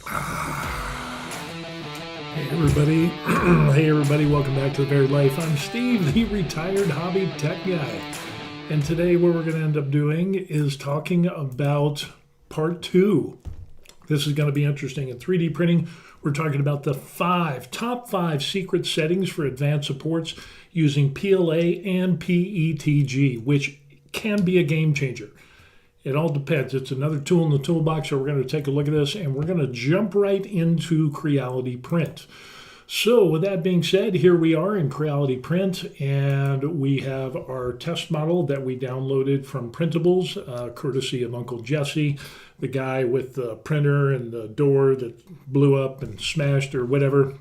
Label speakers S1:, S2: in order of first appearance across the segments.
S1: Hey everybody, hey everybody, welcome back to The Varied Life. I'm Steve, the retired hobby tech guy. And today what we're going to end up doing is talking about part 2. This is going to be interesting. In 3D printing, we're talking about the top five secret settings for advanced supports using PLA and PETG, which can be a game changer. It all depends. It's another tool in the toolbox, so we're going to take a look at this, and we're going to jump right into Creality Print. So with that being said, here we are in Creality Print, and we have our test model that we downloaded from Printables, courtesy of Uncle Jesse, the guy with the printer and the door that blew up and smashed or whatever.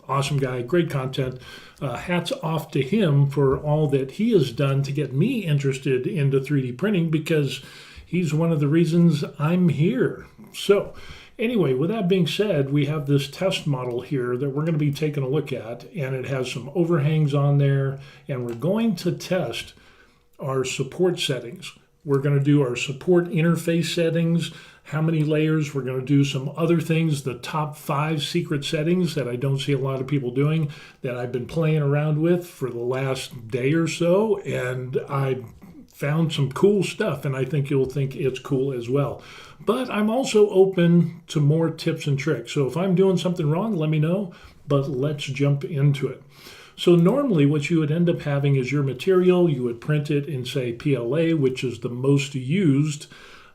S1: Awesome guy, great content. Hats off to him for all that he has done to get me interested into 3D printing, because he's one of the reasons I'm here. So anyway, with that being said, we have this test model here that we're going to be taking a look at, and it has some overhangs on there, and we're going to test our support settings. We're going to do our support interface settings, how many layers. We're going to do some other things, the top 5 secret settings that I don't see a lot of people doing, that I've been playing around with for the last day or so, and I found some cool stuff, and I think you'll think it's cool as well. But I'm also open to more tips and tricks. So if I'm doing something wrong, let me know, but let's jump into it. So normally what you would end up having is your material. You would print it in, say, PLA, which is the most used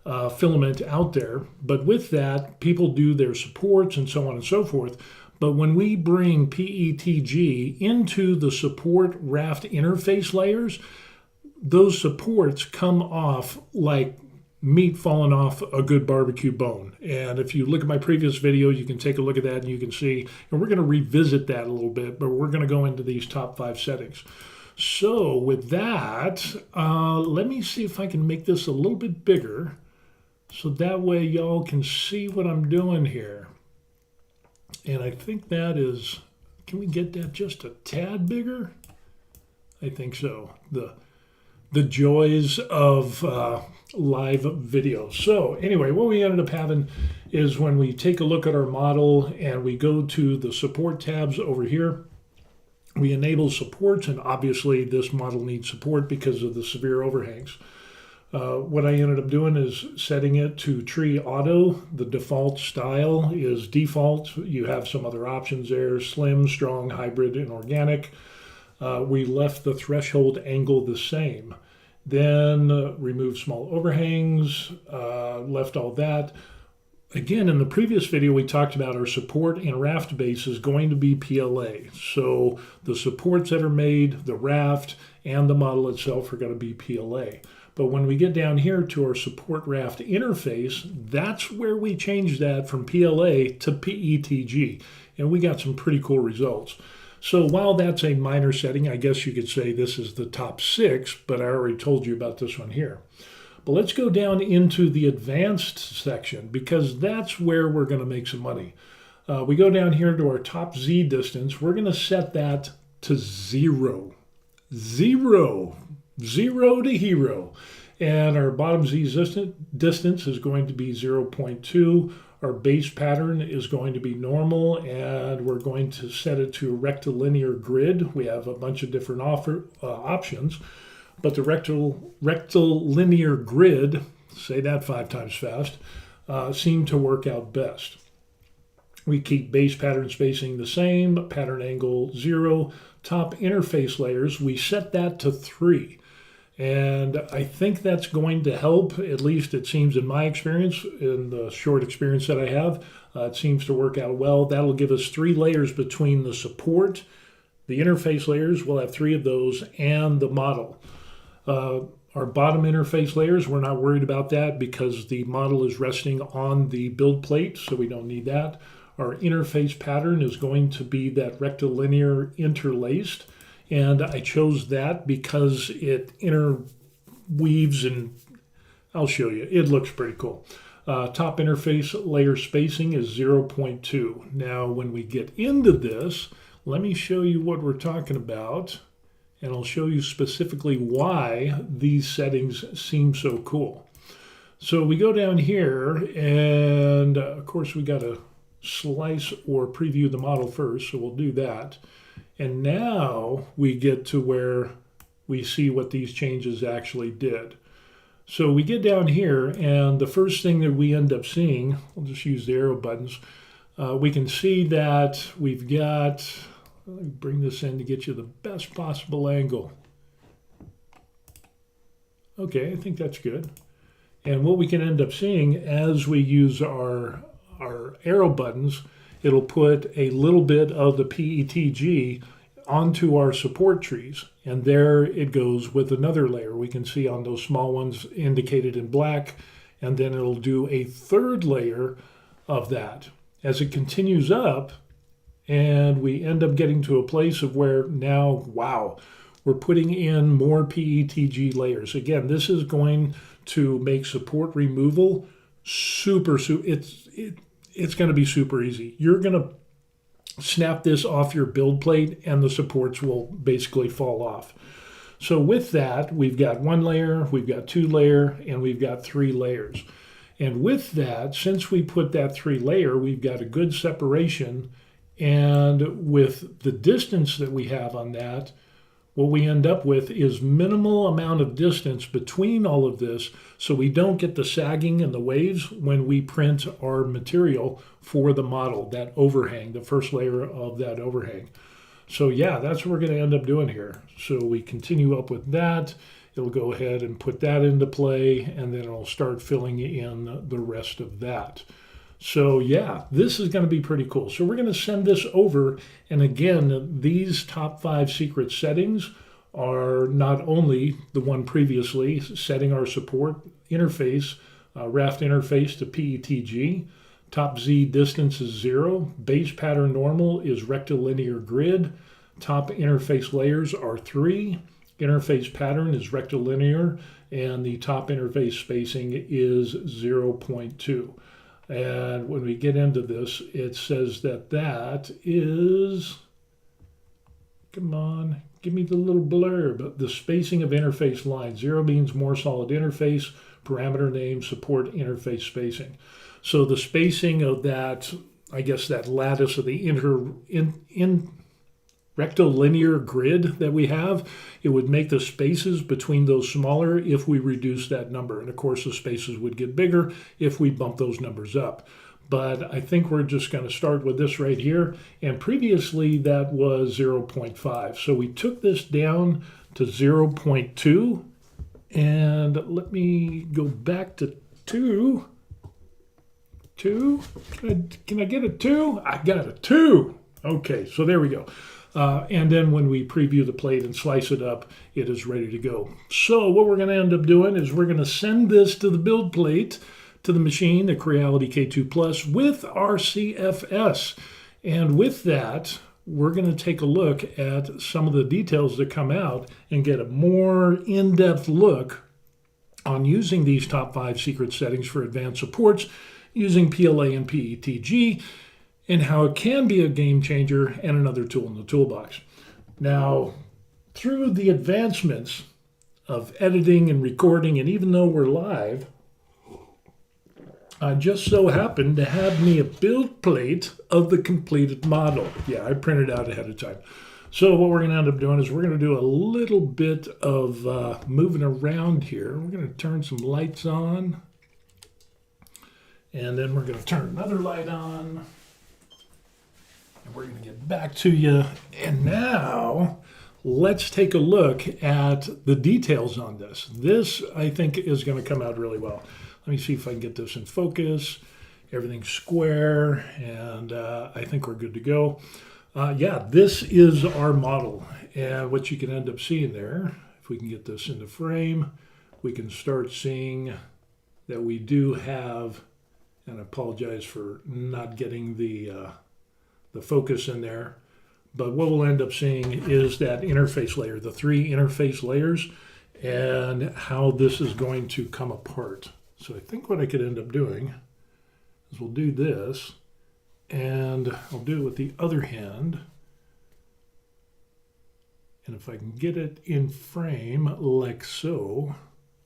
S1: filament out there. But with that, people do their supports and so on and so forth. But when we bring PETG into the support raft interface layers, those supports come off like meat falling off a good barbecue bone. And if you look at my previous video, you can take a look at that and you can see, and we're going to revisit that a little bit, but we're going to go into these top 5 settings. So with that, let me see if I can make this a little bit bigger, so that way y'all can see what I'm doing here. And I think that is, can we get that just a tad bigger? I think so. The joys of live video. So anyway, what we ended up having is when we take a look at our model and we go to the support tabs over here, we enable supports, and obviously this model needs support because of the severe overhangs. What I ended up doing is setting it to tree auto. The default style is default. You have some other options there: slim, strong, hybrid, and organic. We left the threshold angle the same. Then remove small overhangs, left all that. Again, in the previous video, we talked about our support and raft base is going to be PLA. So the supports that are made, the raft, and the model itself are going to be PLA. But when we get down here to our support raft interface, that's where we change that from PLA to PETG. And we got some pretty cool results. So while that's a minor setting, I guess you could say this is the top 6, but I already told you about this one here. But let's go down into the advanced section, because that's where we're going to make some money. We go down here to our top Z distance. We're going to set that to 0. 0 to hero. And our bottom Z distance is going to be 0.2. Our base pattern is going to be normal, and we're going to set it to a rectilinear grid. We have a bunch of different options, but the rectilinear grid, say that 5 times fast, seem to work out best. We keep base pattern spacing the same, pattern angle 0. Top interface layers, we set that to 3. And I think that's going to help, at least it seems in my experience, in the short experience that I have. It seems to work out well. That'll give us 3 layers between the support, the interface layers, we'll have 3 of those, and the model. Our bottom interface layers, we're not worried about that because the model is resting on the build plate, so we don't need that. Our interface pattern is going to be that rectilinear interlaced. And I chose that because it interweaves, and I'll show you. It looks pretty cool. Top interface layer spacing is 0.2. Now, when we get into this, let me show you what we're talking about, and I'll show you specifically why these settings seem so cool. So we go down here, and of course we got to slice or preview the model first, so we'll do that. And now we get to where we see what these changes actually did. So we get down here, and the first thing that we end up seeing, we'll just use the arrow buttons, we can see that we've got, let me bring this in to get you the best possible angle. Okay, I think that's good. And what we can end up seeing as we use our arrow buttons, it'll put a little bit of the PETG onto our support trees. And there it goes with another layer. We can see on those small ones indicated in black, and then it'll do a third layer of that. As it continues up, and we end up getting to a place of where now, wow, we're putting in more PETG layers. Again, this is going to make support removal it's going to be super easy. You're going to snap this off your build plate and the supports will basically fall off. So with that, we've got 1 layer, we've got 2 layer, and we've got 3 layers. And with that, since we put that 3 layer, we've got a good separation. And with the distance that we have on that, what we end up with is minimal amount of distance between all of this, so we don't get the sagging and the waves when we print our material for the model, that overhang, the first layer of that overhang. So yeah, that's what we're going to end up doing here. So we continue up with that. It'll go ahead and put that into play, and then it'll start filling in the rest of that. So yeah, this is going to be pretty cool. So we're going to send this over. And again, these top 5 secret settings are not only the one previously, setting our support interface, raft interface to PETG. Top Z distance is 0. Base pattern normal is rectilinear grid. Top interface layers are 3. Interface pattern is rectilinear. And the top interface spacing is 0.2. And when we get into this, it says that that is, come on, give me the little blurb. The spacing of interface lines. 0 means more solid interface, parameter name, support interface spacing. So the spacing of that, I guess that lattice of the rectilinear grid that we have, it would make the spaces between those smaller if we reduce that number. And of course, the spaces would get bigger if we bump those numbers up. But I think we're just going to start with this right here. And previously that was 0.5. So we took this down to 0.2. And let me go back to 2. 2? Can I get a 2? I got a 2. Okay, so there we go. And then when we preview the plate and slice it up, it is ready to go. So what we're going to end up doing is we're going to send this to the build plate, to the machine, the Creality K2 Plus, with our CFS. And with that, we're going to take a look at some of the details that come out and get a more in-depth look on using these top 5 secret settings for advanced supports using PLA and PETG, and how it can be a game changer and another tool in the toolbox. Now, through the advancements of editing and recording, and even though we're live, I just so happened to have me a build plate of the completed model. Yeah, I printed out ahead of time. So what we're going to end up doing is we're going to do a little bit of moving around here. We're going to turn some lights on, and then we're going to turn another light on. And we're going to get back to you. And now let's take a look at the details on this. This, I think, is going to come out really well. Let me see if I can get this in focus. Everything's square, and I think we're good to go. Yeah, this is our model. And what you can end up seeing there, if we can get this into frame, we can start seeing that we do have, and I apologize for not getting the focus in there, but what we'll end up seeing is that interface layer, the 3 interface layers, and how this is going to come apart. So I think what I could end up doing is we'll do this, and I'll do it with the other hand, and if I can get it in frame like so,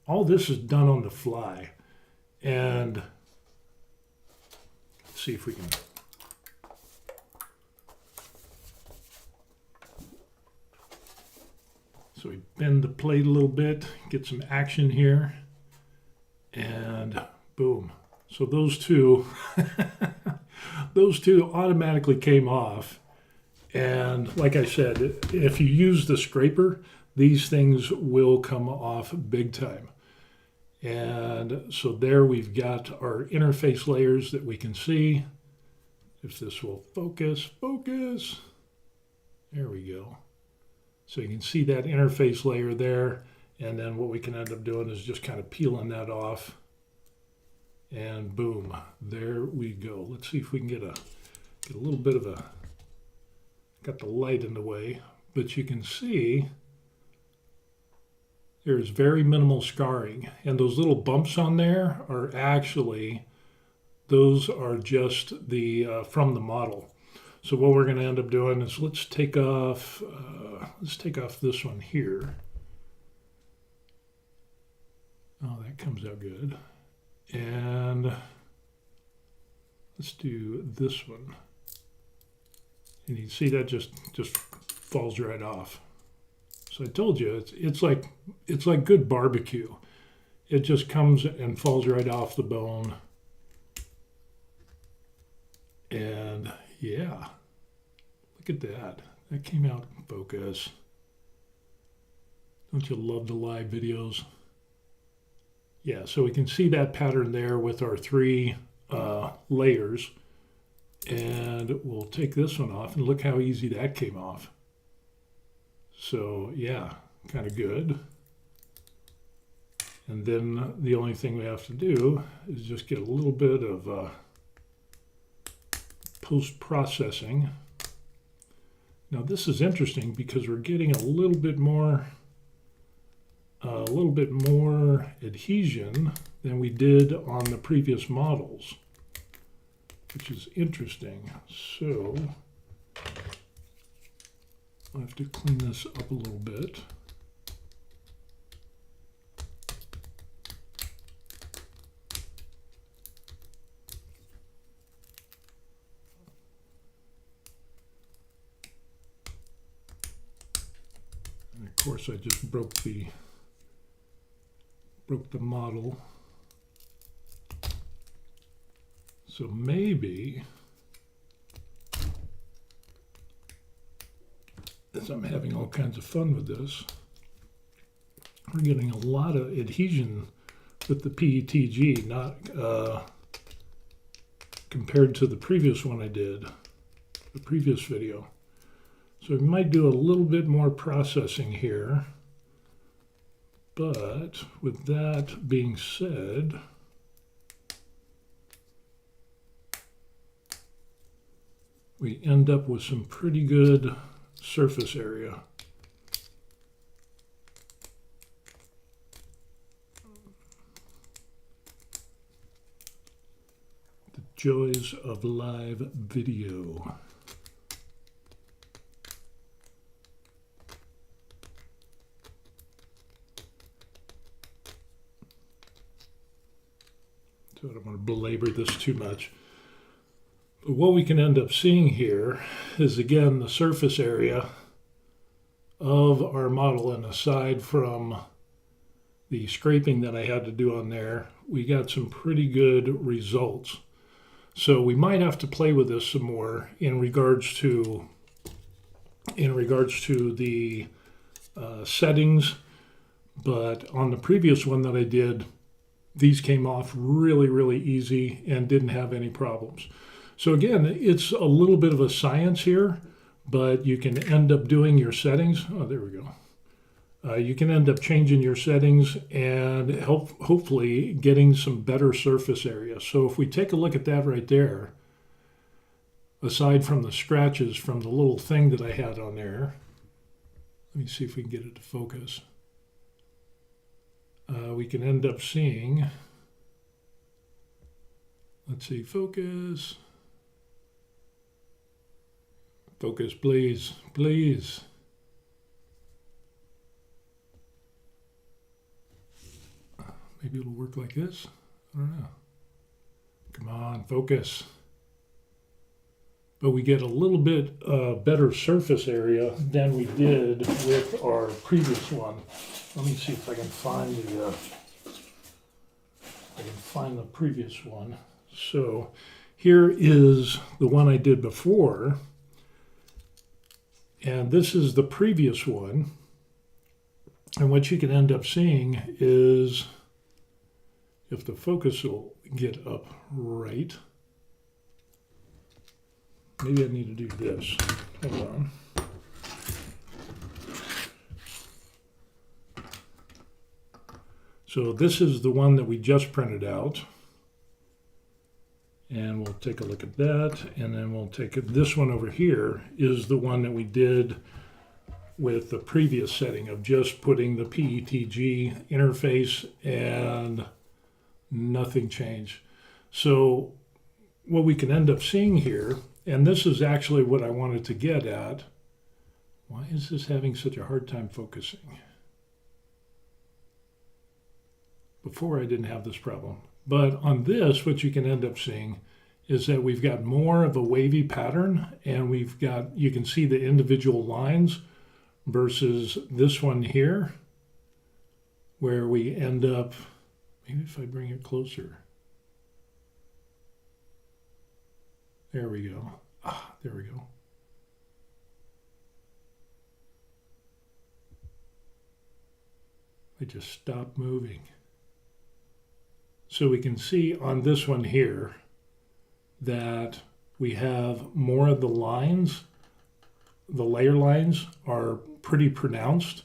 S1: all this is done on the fly. And let's see if we can So we bend the plate a little bit, get some action here, and boom. So those two, those two automatically came off. And like I said, if you use the scraper, these things will come off big time. And so there we've got our interface layers that we can see. If this will focus. There we go. So you can see that interface layer there. And then what we can end up doing is just kind of peeling that off. And boom, there we go. Let's see if we can get a little bit of a, got the light in the way, but you can see there's very minimal scarring. And those little bumps on there are actually, those are just the from the model. So what we're going to end up doing is let's take off this one here. Oh, that comes out good. And let's do this one. And you can see that just falls right off. So I told you it's like good barbecue. It just comes and falls right off the bone. And yeah, look at that. That came out in focus. Don't you love the live videos? Yeah, so we can see that pattern there with our three layers. And we'll take this one off, and look how easy that came off. So yeah, kind of good. And then the only thing we have to do is just get a little bit of post-processing. Now this is interesting because we're getting a little bit more adhesion than we did on the previous models, which is interesting. So I have to clean this up a little bit. And of course I just broke the model. So maybe, as I'm having all kinds of fun with this, we're getting a lot of adhesion with the PETG, not compared to the previous one I did, the previous video. So we might do a little bit more processing here. But with that being said, we end up with some pretty good surface area. The joys of live video. So I don't want to belabor this too much. But what we can end up seeing here is, again, the surface area of our model. And aside from the scraping that I had to do on there, we got some pretty good results. So we might have to play with this some more in regards to the settings. But on the previous one that I did, these came off really, really easy and didn't have any problems. So again, it's a little bit of a science here, but you can end up doing your settings. Oh, there we go. You can end up changing your settings and hopefully getting some better surface area. So if we take a look at that right there, aside from the scratches from the little thing that I had on there, let me see if we can get it to focus. We can end up seeing, let's see, focus, please, please. Maybe it'll work like this. I don't know. Come on, focus. but we get a little bit better surface area than we did with our previous one. Let me see if I can find the previous one. So here is the one I did before, and this is the previous one. And what you can end up seeing is, if the focus will get up right, maybe I need to do this. Hold on. So this is the one that we just printed out. And we'll take a look at that. And then we'll take this one over here is the one that we did with the previous setting of just putting the PETG interface and nothing changed. So what we can end up seeing here, and this is actually what I wanted to get at. Why is this having such a hard time focusing? Before I didn't have this problem. But on this, what you can end up seeing is that we've got more of a wavy pattern, and you can see the individual lines versus this one here, where we end up, maybe if I bring it closer. There we go. There we go. I just stopped moving. So we can see on this one here that we have more of the lines. The layer lines are pretty pronounced,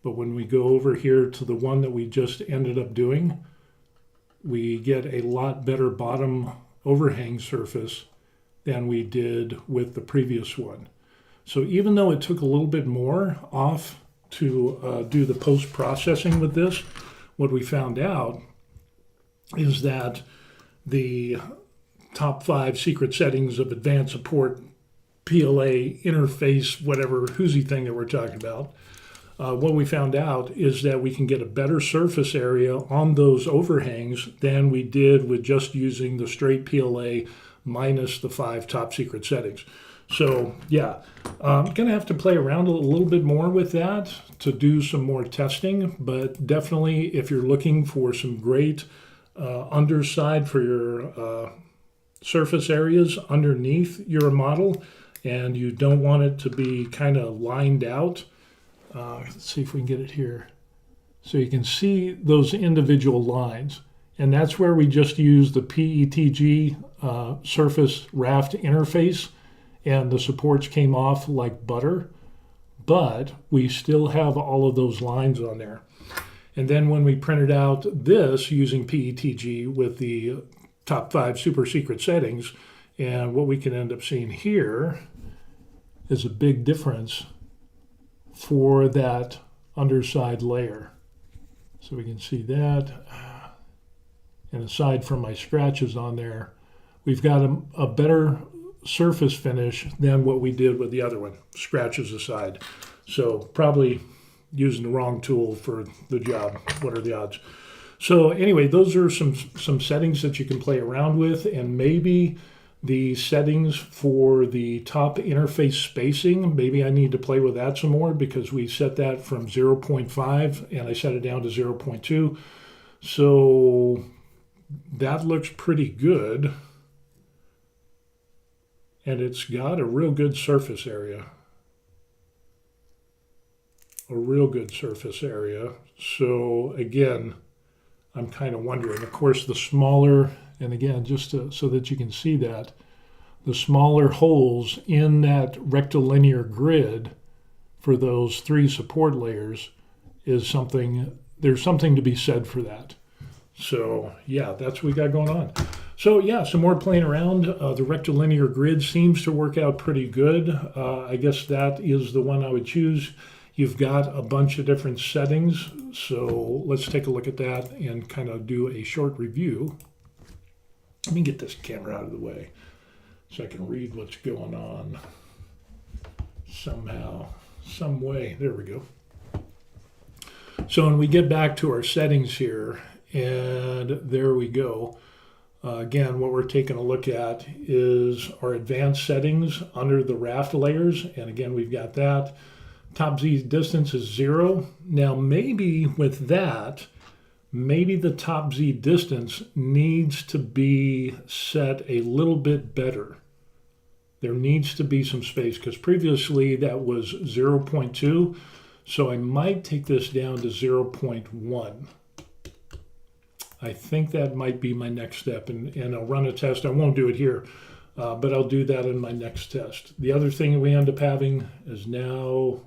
S1: but when we go over here to the one that we just ended up doing, we get a lot better bottom overhang surface than we did with the previous one. So even though it took a little bit more off to do the post-processing with this, what we found out is that the top 5 secret settings of advanced support PLA interface, whatever hoozy thing that we're talking about, what we found out is that we can get a better surface area on those overhangs than we did with just using the straight PLA minus the 5 top secret settings. So yeah, I'm going to have to play around a little bit more with that to do some more testing, but definitely if you're looking for some great underside for your surface areas underneath your model, and you don't want it to be kind of lined out. Let's see if we can get it here. So you can see those individual lines, and that's where we just use the PETG surface raft interface, and the supports came off like butter, but we still have all of those lines on there. And then when we printed out this using PETG with the top 5 super secret settings, and what we can end up seeing here is a big difference for that underside layer. So we can see that. And aside from my scratches on there, we've got a better surface finish than what we did with the other one, scratches aside. So probably using the wrong tool for the job. What are the odds? So anyway, those are some settings that you can play around with, and maybe the settings for the top interface spacing, maybe I need to play with that some more, because we set that from 0.5 and I set it down to 0.2. So that looks pretty good. And it's got a real good surface area. A real good surface area. So again, I'm kind of wondering, of course, the smaller, and again, just so that you can see that, the smaller holes in that rectilinear grid for those 3 support layers is something, there's something to be said for that. So yeah, that's what we got going on. So yeah, some more playing around. The rectilinear grid seems to work out pretty good. I guess that is the one I would choose. You've got a bunch of different settings, so let's take a look at that and kind of do a short review. Let me get this camera out of the way so I can read what's going on somehow, some way. There we go. So when we get back to our settings here, and there we go. Again, what we're taking a look at is our advanced settings under the raft layers. And again, we've got that. Top Z distance is 0. Now, maybe with that, maybe the top Z distance needs to be set a little bit better. There needs to be some space because previously that was 0.2. So I might take this down to 0.1. I think that might be my next step, and I'll run a test. I won't do it here, but I'll do that in my next test. The other thing we end up having is now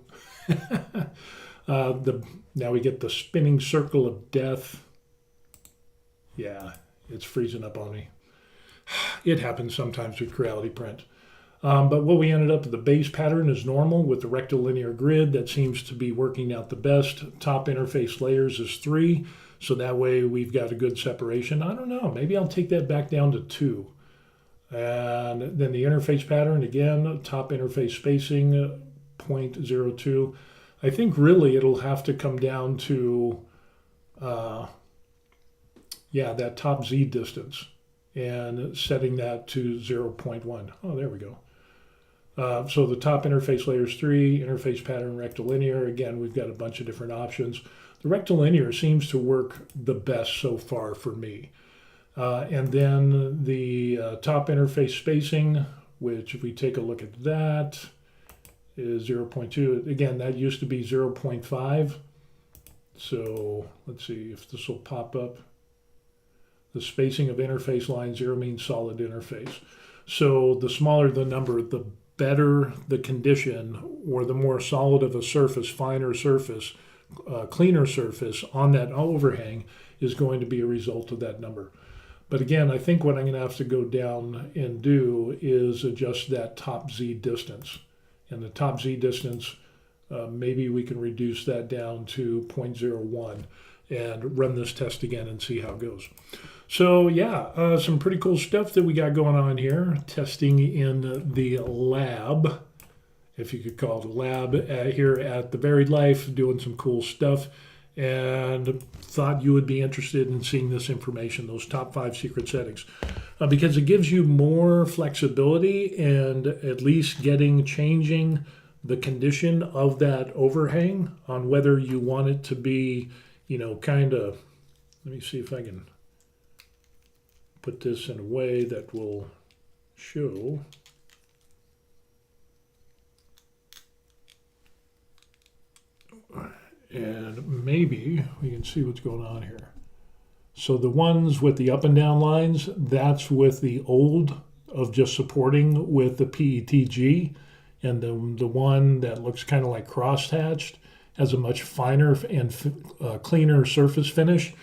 S1: now we get the spinning circle of death. Yeah, it's freezing up on me. It happens sometimes with Creality Print. But what we ended up with, the base pattern is normal with the rectilinear grid. That seems to be working out the best. Top interface layers is 3. So that way we've got a good separation. I don't know, maybe I'll take that back down to 2. And then the interface pattern, again, top interface spacing, 0.02. I think really it'll have to come down to, that top Z distance and setting that to 0.1. Oh, there we go. So the top interface layer is 3, interface pattern rectilinear. Again, we've got a bunch of different options. The rectilinear seems to work the best so far for me. And then the top interface spacing, which if we take a look at that, is 0.2. Again, that used to be 0.5. So let's see if this will pop up. The spacing of interface line 0 means solid interface. So the smaller the number, the better the condition, or the more solid of a surface, finer surface, cleaner surface on that overhang is going to be a result of that number. But again, I think what I'm going to have to go down and do is adjust that top Z distance. And the top Z distance, maybe we can reduce that down to 0.01 and run this test again and see how it goes. So yeah, some pretty cool stuff that we got going on here. Testing in the lab, if you could call it a lab, here at the Varied Life, doing some cool stuff, and thought you would be interested in seeing this information, those top 5 secret settings, because it gives you more flexibility and at least changing the condition of that overhang on whether you want it to be, kind of, let me see if I can put this in a way that will show. And maybe we can see what's going on here. So the ones with the up and down lines, that's with the old of just supporting with the PETG. And the one that looks kind of like cross-hatched has a much finer and cleaner surface finish.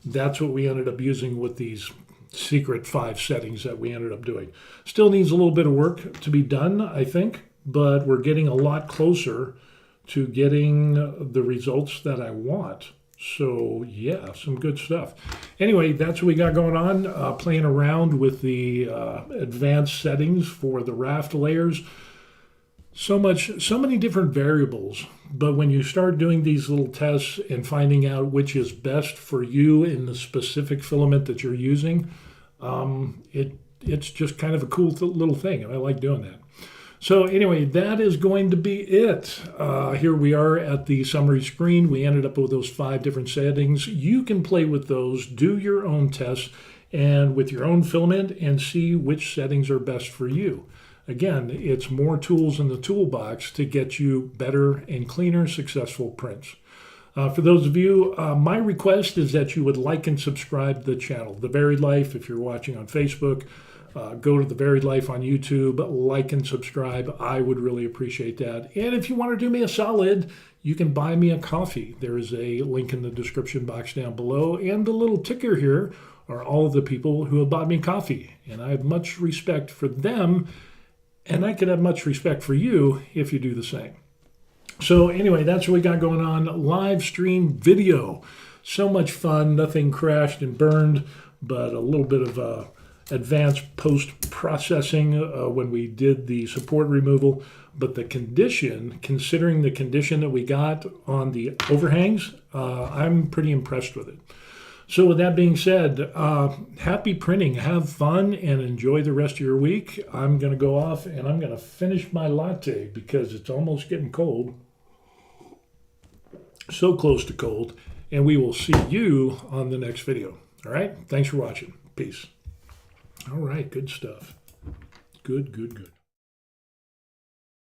S1: That's what we ended up using with these secret 5 settings that we ended up doing. Still needs a little bit of work to be done, I think, but we're getting a lot closer to getting the results that I want. So yeah, some good stuff. Anyway, that's what we got going on, playing around with the advanced settings for the raft layers. So many different variables, but when you start doing these little tests and finding out which is best for you in the specific filament that you're using, it's just kind of a cool little thing, and I like doing that. So anyway, that is going to be it. Here we are at the summary screen. We ended up with those 5 different settings. You can play with those, do your own tests, and with your own filament, and see which settings are best for you. Again, it's more tools in the toolbox to get you better and cleaner, successful prints. For those of you, my request is that you would like and subscribe to the channel, The Varied Life. If you're watching on Facebook, go to The Varied Life on YouTube, like and subscribe. I would really appreciate that. And if you want to do me a solid, you can buy me a coffee. There is a link in the description box down below. And the little ticker here are all of the people who have bought me coffee. And I have much respect for them. And I could have much respect for you if you do the same. So anyway, that's what we got going on. Live stream video. So much fun. Nothing crashed and burned, but a little bit of advanced post-processing when we did the support removal. But the condition, considering the condition that we got on the overhangs, I'm pretty impressed with it. So with that being said, happy printing. Have fun and enjoy the rest of your week. I'm going to go off and I'm going to finish my latte because it's almost getting cold. So close to cold. And we will see you on the next video. All right? Thanks for watching. Peace. All right. Good stuff. Good, good, good.